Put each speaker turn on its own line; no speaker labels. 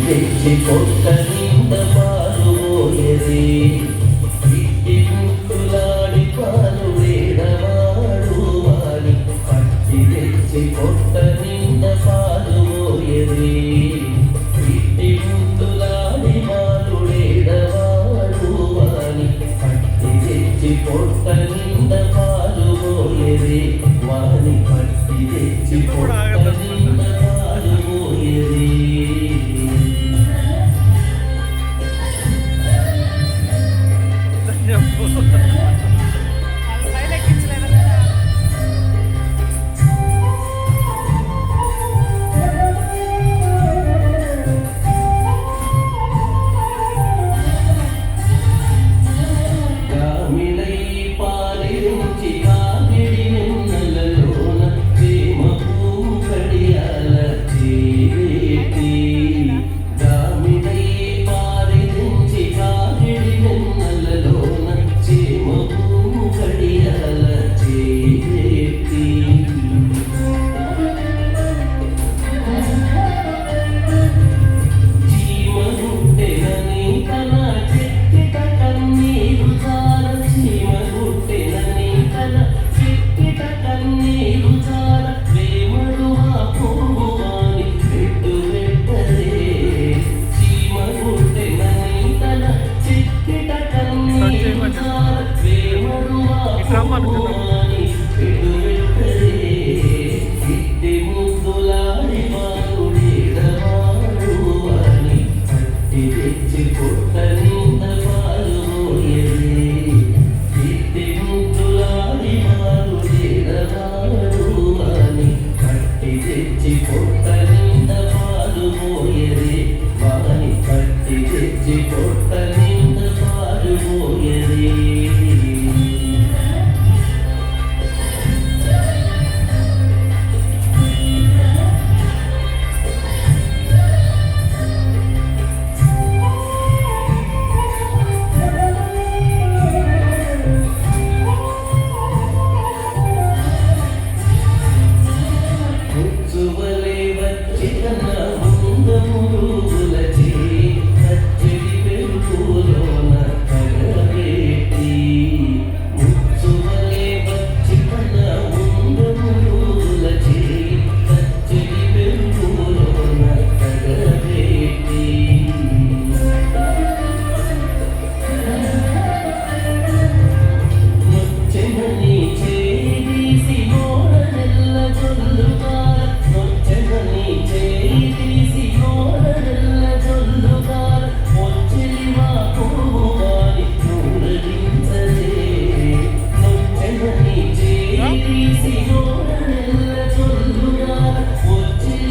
తెచ్చి పొట్ట నింద పాలు పోయది ఇట్టి ముక్కులాడి పాలు వేడవాడు వాడి పట్టి తెచ్చి పొట్ట నింద పాలు పోయది ఇట్టి ముక్కులాడి పాలు వేడవాడు వాడి పట్టి తెచ్చి పొట్ట నింద పాలు పోయది వాడి పట్టి తెచ్చి పొట్ట నింద పాలు పోయది
See you.